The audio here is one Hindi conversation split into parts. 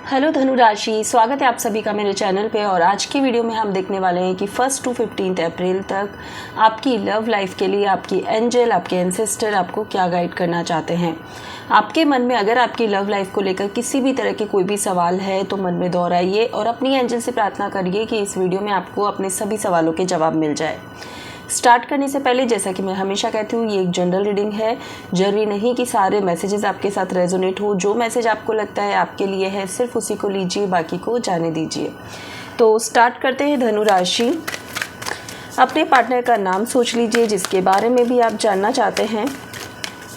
हेलो धनु राशि, स्वागत है आप सभी का मेरे चैनल पे। और आज की वीडियो में हम देखने वाले हैं कि 1 to 15 अप्रैल तक आपकी लव लाइफ के लिए आपकी एंजल, आपके एंसेस्टर आपको क्या गाइड करना चाहते हैं। आपके मन में अगर आपकी लव लाइफ को लेकर किसी भी तरह के कोई भी सवाल है तो मन में दोहराइए और अपनी एंजल से प्रार्थना करिए कि इस वीडियो में आपको अपने सभी सवालों के जवाब मिल जाए। स्टार्ट करने से पहले जैसा कि मैं हमेशा कहती हूँ, ये एक जनरल रीडिंग है। जरूरी नहीं कि सारे मैसेजेस आपके साथ रेजोनेट हो। जो मैसेज आपको लगता है आपके लिए है, सिर्फ उसी को लीजिए, बाकी को जाने दीजिए। तो स्टार्ट करते हैं। धनु राशि, अपने पार्टनर का नाम सोच लीजिए जिसके बारे में भी आप जानना चाहते हैं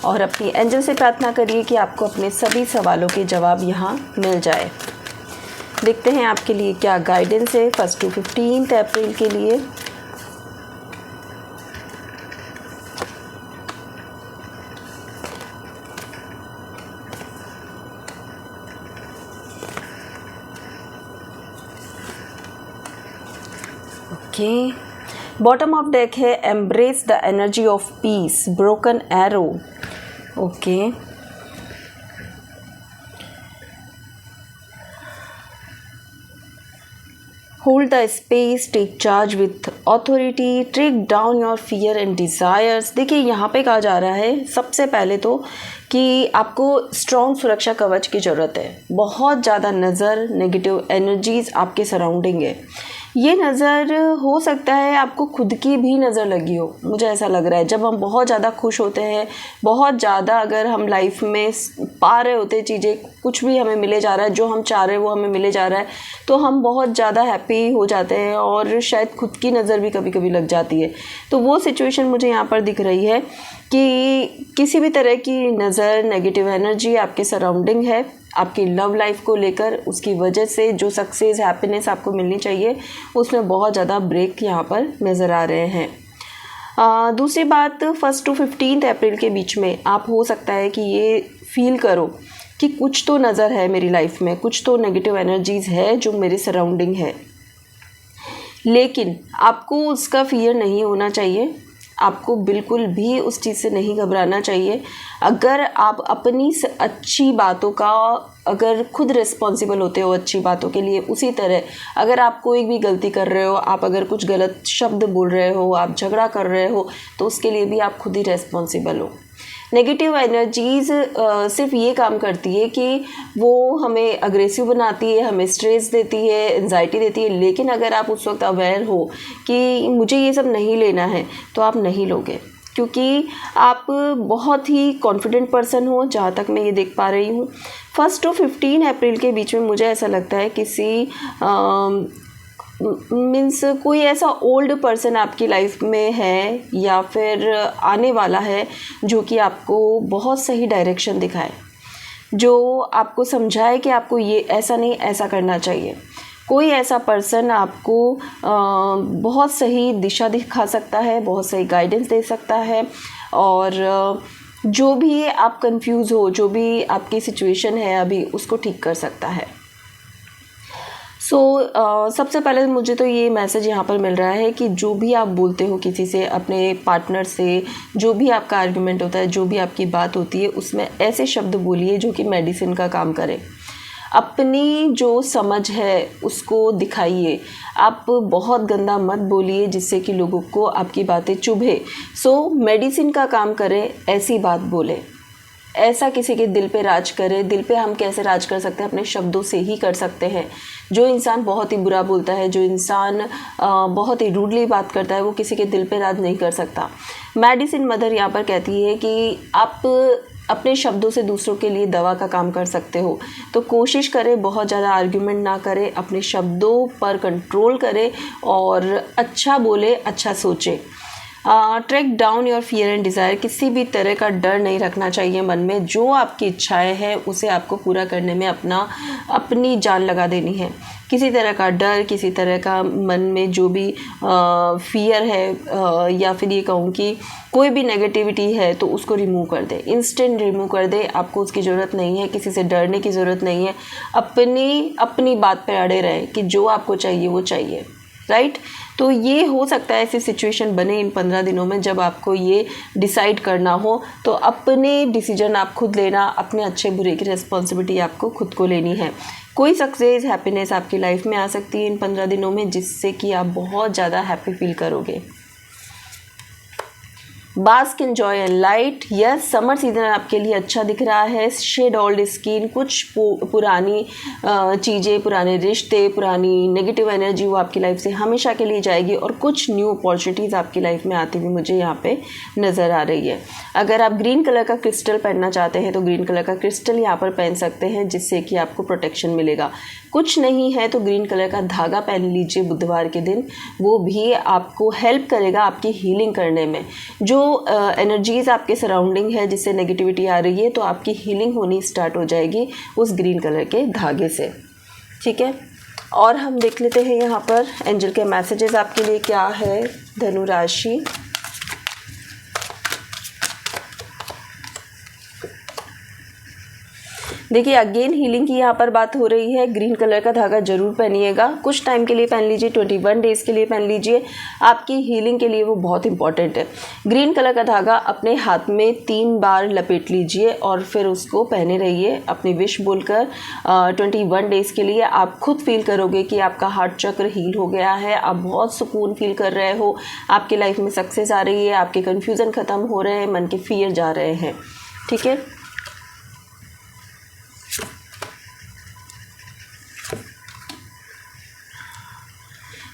और अपनी एंजल से प्रार्थना करिए कि आपको अपने सभी सवालों के जवाब यहाँ मिल जाए। देखते हैं आपके लिए क्या गाइडेंस है 1 to 15 अप्रैल के लिए। बॉटम ऑफ डेक है embrace the energy of peace, broken arrow. Okay, hold the space, take charge with authority, trek down your fear and desires. देखिए यहाँ पे कहा जा रहा है सबसे पहले तो कि आपको स्ट्रॉन्ग सुरक्षा कवच की ज़रूरत है। बहुत ज़्यादा नज़र, नेगेटिव एनर्जीज़ आपके सराउंडिंग है। ये नज़र हो सकता है आपको खुद की भी नज़र लगी हो, मुझे ऐसा लग रहा है। जब हम बहुत ज़्यादा खुश होते हैं, बहुत ज़्यादा अगर हम लाइफ में पा रहे होते चीज़ें, कुछ भी हमें मिले जा रहा है, जो हम चाह रहे हैं वो हमें मिले जा रहा है, तो हम बहुत ज़्यादा हैप्पी हो जाते हैं और शायद खुद की नज़र भी कभी कभी लग जाती है। तो वो सिचुएशन मुझे यहाँ पर दिख रही है कि किसी भी तरह की नज़र, नेगेटिव एनर्जी आपके सराउंडिंग है आपकी लव लाइफ को लेकर। उसकी वजह से जो सक्सेस, हैप्पीनेस आपको मिलनी चाहिए उसमें बहुत ज़्यादा ब्रेक यहाँ पर नज़र आ रहे हैं। दूसरी बात, 1 to 15 अप्रैल के बीच में आप हो सकता है कि ये फील करो कि कुछ तो नज़र है मेरी लाइफ में, कुछ तो नेगेटिव एनर्जीज़ है जो मेरे सराउंडिंग है, लेकिन आपको उसका फियर नहीं होना चाहिए। आपको बिल्कुल भी उस चीज़ से नहीं घबराना चाहिए। अगर आप अपनी अच्छी बातों का अगर खुद रिस्पॉन्सिबल होते हो अच्छी बातों के लिए, उसी तरह अगर आप कोई भी गलती कर रहे हो, आप अगर कुछ गलत शब्द बोल रहे हो, आप झगड़ा कर रहे हो, तो उसके लिए भी आप खुद ही रिस्पॉन्सिबल हो। नेगेटिव एनर्जीज़ सिर्फ ये काम करती है कि वो हमें अग्रेसिव बनाती है, हमें स्ट्रेस देती है, एंजाइटी देती है, लेकिन अगर आप उस वक्त अवेयर हो कि मुझे ये सब नहीं लेना है तो आप नहीं लोगे, क्योंकि आप बहुत ही कॉन्फिडेंट पर्सन हो, जहाँ तक मैं ये देख पा रही हूँ। 1 to 15 अप्रैल के बीच में मुझे ऐसा लगता है किसी मीन्स कोई ऐसा ओल्ड पर्सन आपकी लाइफ में है या फिर आने वाला है जो कि आपको बहुत सही डायरेक्शन दिखाए, जो आपको समझाए कि आपको ये ऐसा नहीं ऐसा करना चाहिए। कोई ऐसा पर्सन आपको बहुत सही दिशा दिखा सकता है, बहुत सही गाइडेंस दे सकता है और जो भी आप कंफ्यूज हो, जो भी आपकी सिचुएशन है अभी, उसको ठीक कर सकता है। सबसे पहले मुझे तो ये मैसेज यहाँ पर मिल रहा है कि जो भी आप बोलते हो किसी से, अपने पार्टनर से, जो भी आपका आर्गुमेंट होता है, जो भी आपकी बात होती है, उसमें ऐसे शब्द बोलिए जो कि मेडिसिन का काम करे। अपनी जो समझ है उसको दिखाइए। आप बहुत गंदा मत बोलिए जिससे कि लोगों को आपकी बातें चुभे। मेडिसिन का काम करे, ऐसी बात बोले, ऐसा किसी के दिल पे राज करे। दिल पे हम कैसे राज कर सकते हैं? अपने शब्दों से ही कर सकते हैं। जो इंसान बहुत ही बुरा बोलता है, जो इंसान बहुत ही रूडली बात करता है, वो किसी के दिल पे राज नहीं कर सकता। मेडिसिन मदर यहाँ पर कहती है कि आप अपने शब्दों से दूसरों के लिए दवा का काम कर सकते हो। तो कोशिश करें बहुत ज़्यादा आर्ग्यूमेंट ना करें, अपने शब्दों पर कंट्रोल करें और अच्छा बोले, अच्छा सोचे। Track down your fear and desire, किसी भी तरह का डर नहीं रखना चाहिए मन में। जो आपकी इच्छाएं हैं उसे आपको पूरा करने में अपनी जान लगा देनी है। किसी तरह का डर, किसी तरह का मन में जो भी फियर है या फिर ये कहूँ कि कोई भी नेगेटिविटी है तो उसको रिमूव कर दे, इंस्टेंट रिमूव कर दे। आपको उसकी ज़रूरत नहीं है, किसी से डरने की ज़रूरत नहीं है। अपनी बात पे अड़े रहें कि जो आपको चाहिए वो चाहिए। राइट। तो ये हो सकता है ऐसी सिचुएशन बने इन 15 दिनों में जब आपको ये डिसाइड करना हो, तो अपने डिसीजन आप खुद लेना, अपने अच्छे बुरे की रिस्पॉन्सिबिलिटी आपको खुद को लेनी है। कोई सक्सेस हैप्पीनेस आपकी लाइफ में आ सकती है इन 15 दिनों में, जिससे कि आप बहुत ज़्यादा हैप्पी फील करोगे। Bask in joy and light, yes summer season आपके लिए अच्छा दिख रहा है। शेड ओल्ड स्किन, कुछ पुरानी चीज़ें, पुराने रिश्ते, पुरानी नेगेटिव एनर्जी वो आपकी लाइफ से हमेशा के लिए जाएगी और कुछ न्यू अपॉर्चुनिटीज़ आपकी लाइफ में आती हुई मुझे यहाँ पे नज़र आ रही है। अगर आप ग्रीन कलर का क्रिस्टल पहनना चाहते हैं तो ग्रीन कलर का क्रिस्टल यहाँ पर पहन सकते हैं, जिससे कि आपको प्रोटेक्शन मिलेगा। कुछ नहीं है तो ग्रीन कलर का धागा पहन लीजिए बुधवार के दिन, वो भी आपको हेल्प करेगा आपकी हीलिंग करने में। जो एनर्जीज़ आपके सराउंडिंग है जिससे नेगेटिविटी आ रही है, तो आपकी हीलिंग होनी स्टार्ट हो जाएगी उस ग्रीन कलर के धागे से, ठीक है। और हम देख लेते हैं यहाँ पर एंजल के मैसेजेस आपके लिए क्या है। धनु राशि, देखिए अगेन हीलिंग की यहाँ पर बात हो रही है। ग्रीन कलर का धागा जरूर पहनिएगा, कुछ टाइम के लिए पहन लीजिए, 21 डेज़ के लिए पहन लीजिए, आपकी हीलिंग के लिए वो बहुत इंपॉर्टेंट है। ग्रीन कलर का धागा अपने हाथ में 3 बार लपेट लीजिए और फिर उसको पहने रहिए अपनी विश बोलकर 21 डेज़ के लिए। आप खुद फील करोगे कि आपका हार्ट चक्र हील हो गया है, आप बहुत सुकून फील कर रहे हो, आपकी लाइफ में सक्सेस आ रही है, आपके कन्फ्यूज़न ख़त्म हो रहे हैं, मन के फियर जा रहे हैं, ठीक है।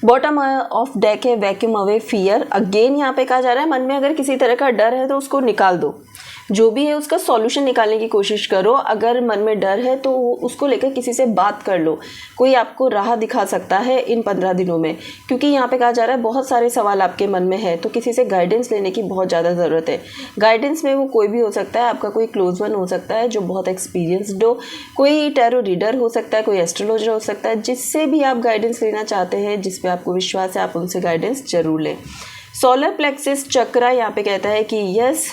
बॉटम ऑफ डेक है वैक्यूम अवे फियर। अगेन यहाँ पे कहा जा रहा है मन में अगर किसी तरह का डर है तो उसको निकाल दो, जो भी है उसका सॉल्यूशन निकालने की कोशिश करो। अगर मन में डर है तो उसको लेकर किसी से बात कर लो, कोई आपको राह दिखा सकता है इन 15 दिनों में, क्योंकि यहाँ पे कहा जा रहा है बहुत सारे सवाल आपके मन में है, तो किसी से गाइडेंस लेने की बहुत ज़्यादा ज़रूरत है। गाइडेंस में वो कोई भी हो सकता है, आपका कोई क्लोज वन हो सकता है जो बहुत एक्सपीरियंसड हो, कोई टैरो रीडर हो सकता है, कोई एस्ट्रोलॉजर हो सकता है, जिससे भी आप गाइडेंस लेना चाहते हैं, जिस पे आपको विश्वास है, आप उनसे गाइडेंस जरूर लें। सोलर प्लेक्सिस चक्रा यहाँ पे कहता है कि यस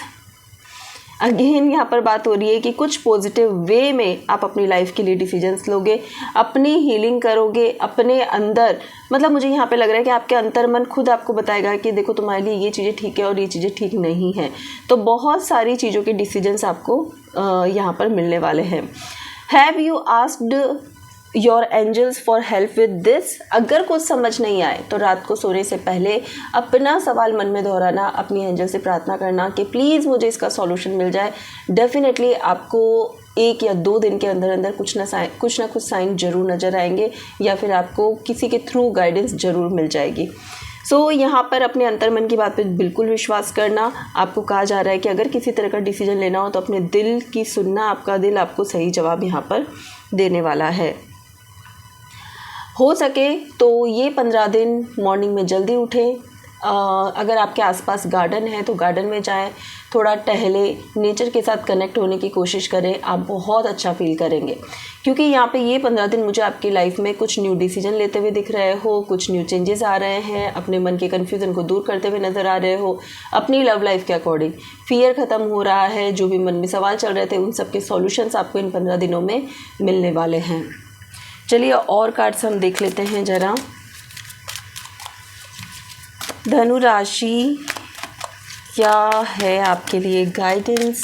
अगेन यहाँ पर बात हो रही है कि कुछ पॉजिटिव वे में आप अपनी लाइफ के लिए डिसीजंस लोगे, अपनी हीलिंग करोगे अपने अंदर। मतलब मुझे यहाँ पे लग रहा है कि आपके अंतर मन खुद आपको बताएगा कि देखो तुम्हारे लिए ये चीज़ें ठीक है और ये चीज़ें ठीक नहीं हैं। तो बहुत सारी चीज़ों के डिसीजंस आपको यहाँ पर मिलने वाले हैं। Have you asked your angels for help with this. अगर कुछ समझ नहीं आए तो रात को सोने से पहले अपना सवाल मन में दोहराना, अपनी एंजल से प्रार्थना करना कि प्लीज़ मुझे इसका सॉल्यूशन मिल जाए। डेफिनेटली आपको 1 या 2 दिन के अंदर अंदर कुछ ना कुछ साइन जरूर नज़र आएंगे, या फिर आपको किसी के थ्रू गाइडेंस जरूर मिल जाएगी। सो यहाँ पर अपने अंतर्मन की बात पे बिल्कुल विश्वास करना। आपको कहा जा रहा है कि अगर किसी तरह का डिसीजन लेना हो तो अपने दिल की सुनना, आपका दिल आपको सही जवाब यहाँ पर देने वाला है। हो सके तो ये 15 दिन मॉर्निंग में जल्दी उठें। अगर आपके आसपास गार्डन है तो गार्डन में जाएं, थोड़ा टहले, नेचर के साथ कनेक्ट होने की कोशिश करें, आप बहुत अच्छा फील करेंगे। क्योंकि यहाँ पे ये 15 दिन मुझे आपकी लाइफ में कुछ न्यू डिसीजन लेते हुए दिख रहे हो, कुछ न्यू चेंजेस आ रहे हैं, अपने मन के कन्फ्यूज़न को दूर करते हुए नज़र आ रहे हो, अपनी लव लाइफ के अकॉर्डिंग फियर ख़त्म हो रहा है, जो भी मन में सवाल चल रहे थे उन सब के सॉल्यूशंस आपको इन 15 दिनों में मिलने वाले हैं। चलिए और कार्ड्स हम देख लेते हैं ज़रा। धनु राशि, क्या है आपके लिए गाइडेंस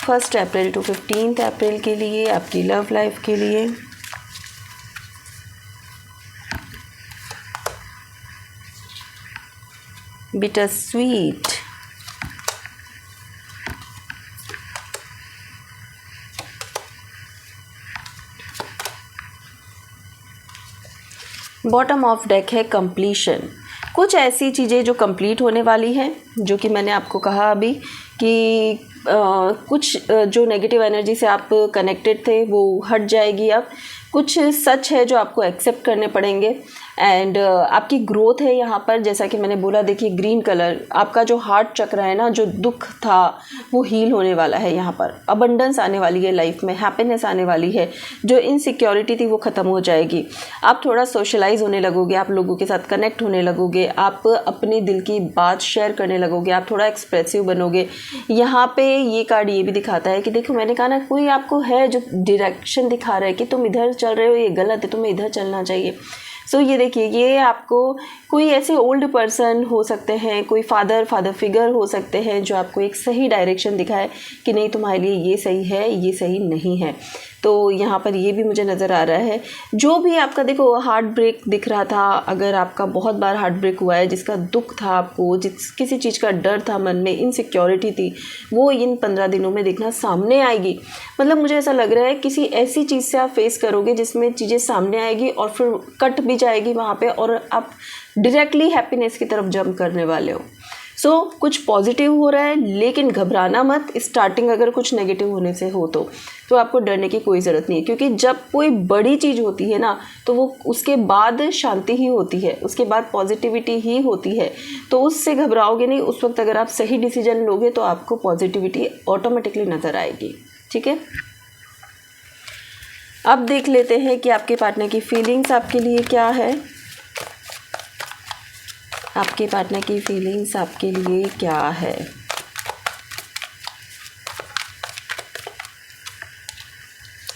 1 अप्रैल टू 15 अप्रैल के लिए, आपकी लव लाइफ के लिए। Bitter sweet, bottom of deck है कंप्लीशन। कुछ ऐसी चीज़ें जो कंप्लीट होने वाली हैं, जो कि मैंने आपको कहा अभी कि कुछ जो नेगेटिव एनर्जी से आप कनेक्टेड थे वो हट जाएगी। अब कुछ सच है जो आपको एक्सेप्ट करने पड़ेंगे एंड आपकी ग्रोथ है यहाँ पर। जैसा कि मैंने बोला, देखिए ग्रीन कलर, आपका जो हार्ट चक्र है ना, जो दुख था वो हील होने वाला है। यहाँ पर अबंडेंस आने वाली है लाइफ में, हैप्पीनेस आने वाली है, जो इनसिक्योरिटी थी वो ख़त्म हो जाएगी। आप थोड़ा सोशलाइज होने लगोगे, आप लोगों के साथ कनेक्ट होने लगोगे, आप अपने दिल की बात शेयर करने लगोगे, आप थोड़ा एक्सप्रेसिव बनोगे। यहाँ पे ये कार्ड ये भी दिखाता है कि देखो, मैंने कहा ना, कोई आपको है जो डायरेक्शन दिखा रहा है कि तुम इधर चल रहे हो, ये गलत है, तुम्हें इधर चलना चाहिए। सो ये देखिए, ये आपको कोई ऐसे ओल्ड पर्सन हो सकते हैं, कोई फादर फिगर हो सकते हैं जो आपको एक सही डायरेक्शन दिखाए कि नहीं तुम्हारे लिए ये सही है, ये सही नहीं है। तो यहाँ पर ये भी मुझे नज़र आ रहा है। जो भी आपका देखो हार्ट ब्रेक दिख रहा था, अगर आपका बहुत बार हार्ट ब्रेक हुआ है, जिसका दुख था आपको, जिस किसी चीज़ का डर था मन में, इनसिक्योरिटी थी, वो इन 15 दिनों में देखना सामने आएगी। मतलब मुझे ऐसा लग रहा है किसी ऐसी चीज़ से आप फेस करोगे जिसमें चीज़ें सामने आएगी और फिर कट भी जाएगी वहाँ पे, और आप डायरेक्टली हैप्पीनेस की तरफ जंप करने वाले हो। सो कुछ पॉजिटिव हो रहा है, लेकिन घबराना मत। स्टार्टिंग अगर कुछ नेगेटिव होने से हो तो आपको डरने की कोई ज़रूरत नहीं है, क्योंकि जब कोई बड़ी चीज़ होती है ना, तो वो उसके बाद शांति ही होती है, उसके बाद पॉजिटिविटी ही होती है। तो उससे घबराओगे नहीं। उस वक्त अगर आप सही डिसीजन लोगे तो आपको पॉजिटिविटी ऑटोमेटिकली नज़र आएगी। ठीक है, अब देख लेते हैं कि आपके पार्टनर की फीलिंग्स आपके लिए क्या है। आपके पार्टनर की फीलिंग्स आपके लिए क्या है।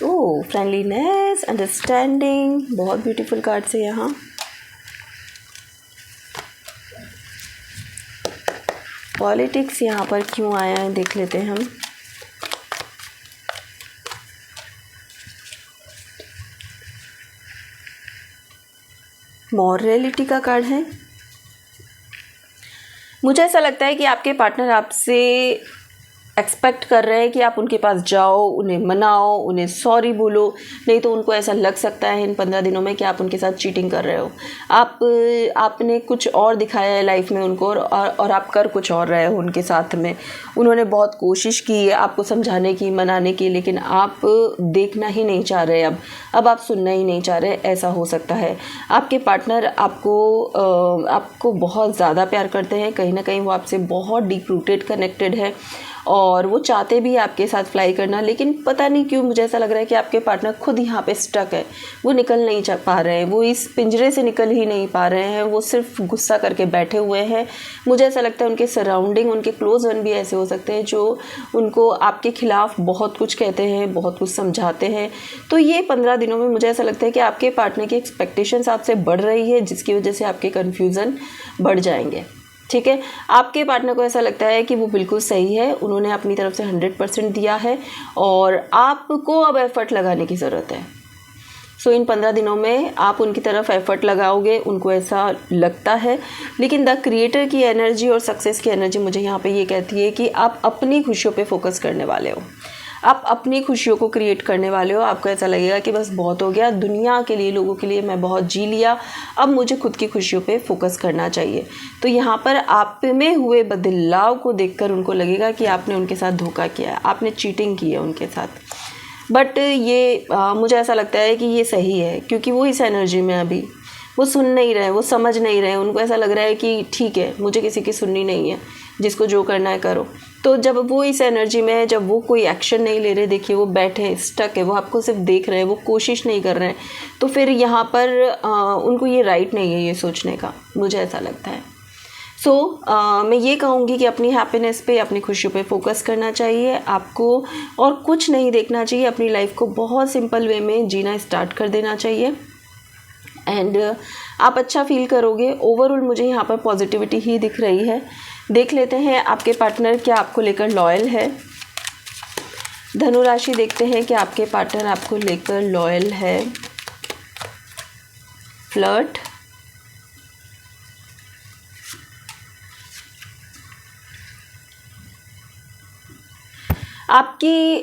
ओह, फ्रेंडलीनेस, अंडरस्टैंडिंग, बहुत ब्यूटीफुल कार्ड से यहाँ। पॉलिटिक्स यहाँ पर क्यों आया है देख लेते हैं हम। मॉरलिटी का कार्ड है। मुझे ऐसा लगता है कि आपके पार्टनर आपसे एक्सपेक्ट कर रहे हैं कि आप उनके पास जाओ, उन्हें मनाओ, उन्हें सॉरी बोलो, नहीं तो उनको ऐसा लग सकता है इन 15 दिनों में कि आप उनके साथ चीटिंग कर रहे हो। आपने कुछ और दिखाया है लाइफ में उनको, और आप कर कुछ और रहे हो उनके साथ में। उन्होंने बहुत कोशिश की है आपको समझाने की, मनाने की, लेकिन आप देखना ही नहीं चाह रहे। अब आप सुनना ही नहीं चाह रहे। ऐसा हो सकता है आपके पार्टनर आपको बहुत ज़्यादा प्यार करते हैं। कहीं ना कहीं वो आपसे बहुत डीप रूटेड कनेक्टेड है और वो चाहते भी आपके साथ फ्लाई करना, लेकिन पता नहीं क्यों मुझे ऐसा लग रहा है कि आपके पार्टनर खुद यहाँ पे स्टक है। वो निकल नहीं पा रहे हैं, वो इस पिंजरे से निकल ही नहीं पा रहे हैं। वो सिर्फ गुस्सा करके बैठे हुए हैं। मुझे ऐसा लगता है उनके सराउंडिंग, उनके क्लोज वन भी ऐसे हो सकते हैं जो उनको आपके खिलाफ बहुत कुछ कहते हैं, बहुत कुछ समझाते हैं। तो ये 15 दिनों में मुझे ऐसा लगता है कि आपके पार्टनर की एक्सपेक्टेशंस आपसे बढ़ रही है, जिसकी वजह से आपके कन्फ्यूज़न बढ़ जाएंगे। ठीक है, आपके पार्टनर को ऐसा लगता है कि वो बिल्कुल सही है, उन्होंने अपनी तरफ से 100% दिया है और आपको अब एफर्ट लगाने की ज़रूरत है। सो इन 15 दिनों में आप उनकी तरफ एफर्ट लगाओगे, उनको ऐसा लगता है। लेकिन द क्रिएटर की एनर्जी और सक्सेस की एनर्जी मुझे यहाँ पे ये कहती है कि आप अपनी खुशियों पे फोकस करने वाले हो। आप अपनी खुशियों को क्रिएट करने वाले हो। आपको ऐसा लगेगा कि बस बहुत हो गया, दुनिया के लिए, लोगों के लिए मैं बहुत जी लिया, अब मुझे खुद की खुशियों पे फोकस करना चाहिए। तो यहाँ पर आप में हुए बदलाव को देखकर उनको लगेगा कि आपने उनके साथ धोखा किया है, आपने चीटिंग की है उनके साथ। बट ये मुझे ऐसा लगता है कि ये सही है, क्योंकि वो इस एनर्जी में अभी वो सुन नहीं रहे, वो समझ नहीं रहे। उनको ऐसा लग रहा है कि ठीक है, मुझे किसी की सुननी नहीं है, जिसको जो करना है करो। तो जब वो इस एनर्जी में है, जब वो कोई एक्शन नहीं ले रहे, देखिए वो बैठे स्टक है, वो आपको सिर्फ देख रहे हैं, वो कोशिश नहीं कर रहे हैं, तो फिर यहाँ पर उनको ये राइट नहीं है ये सोचने का, मुझे ऐसा लगता है। मैं ये कहूँगी कि अपनी हैप्पीनेस पे, अपनी खुशियों पे फोकस करना चाहिए आपको, और कुछ नहीं देखना चाहिए। अपनी लाइफ को बहुत सिंपल वे में जीना स्टार्ट कर देना चाहिए एंड आप अच्छा फील करोगे। ओवरऑल मुझे यहाँ पर पॉजिटिविटी ही दिख रही है। देख लेते हैं आपके पार्टनर क्या आपको लेकर लॉयल है। धनु राशि देखते हैं कि आपके पार्टनर आपको लेकर लॉयल है। फ्लर्ट, आपकी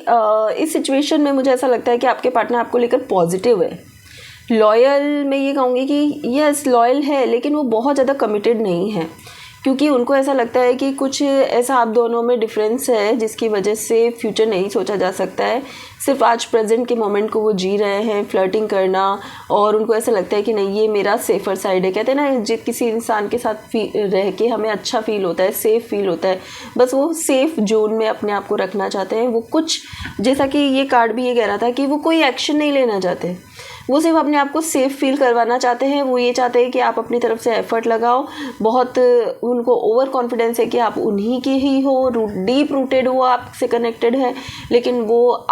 इस सिचुएशन में मुझे ऐसा लगता है कि आपके पार्टनर आपको लेकर पॉजिटिव है। लॉयल मैं ये कहूँगी कि यस लॉयल है, लेकिन वो बहुत ज़्यादा कमिटेड नहीं है, क्योंकि उनको ऐसा लगता है कि कुछ ऐसा आप दोनों में डिफरेंस है जिसकी वजह से फ्यूचर नहीं सोचा जा सकता है। सिर्फ आज प्रेजेंट के मोमेंट को वो जी रहे हैं, फ्लर्टिंग करना, और उनको ऐसा लगता है कि नहीं ये मेरा सेफ़र साइड है। कहते हैं ना, किसी इंसान के साथ रह के हमें अच्छा फील होता है, सेफ़ फील होता है, बस वो सेफ़ जोन में अपने आप को रखना चाहते हैं। वो कुछ, जैसा कि ये कार्ड भी ये कह रहा था कि वो कोई एक्शन नहीं लेना चाहते, वो सिर्फ अपने आप को सेफ फील करवाना चाहते हैं। वो ये चाहते हैं कि आप अपनी तरफ से एफर्ट लगाओ, बहुत उनको ओवर कॉन्फिडेंस है कि आप उन्हीं के ही हो, डीप रूटेड हो, आपसे कनेक्टेड है, लेकिन वो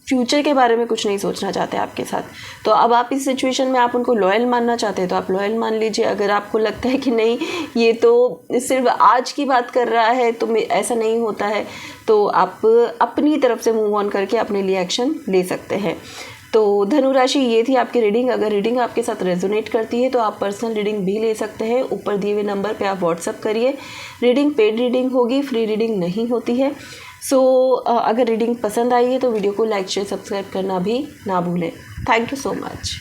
फ्यूचर के बारे में कुछ नहीं सोचना चाहते आपके साथ। तो अब आप इस सिचुएशन में आप उनको लॉयल मानना चाहते हैं तो आप लॉयल मान लीजिए। अगर आपको लगता है कि नहीं ये तो सिर्फ आज की बात कर रहा है तो ऐसा नहीं होता है, तो आप अपनी तरफ से मूव ऑन करके अपने लिए एक्शन ले सकते हैं। तो धनु राशि, ये थी आपकी रीडिंग। अगर रीडिंग आपके साथ रेजोनेट करती है तो आप पर्सनल रीडिंग भी ले सकते हैं। ऊपर दिए हुए नंबर पे आप व्हाट्सअप करिए। रीडिंग पेड रीडिंग होगी, फ्री रीडिंग नहीं होती है। अगर रीडिंग पसंद आई है तो वीडियो को लाइक शेयर सब्सक्राइब करना भी ना भूलें। Thank you so much.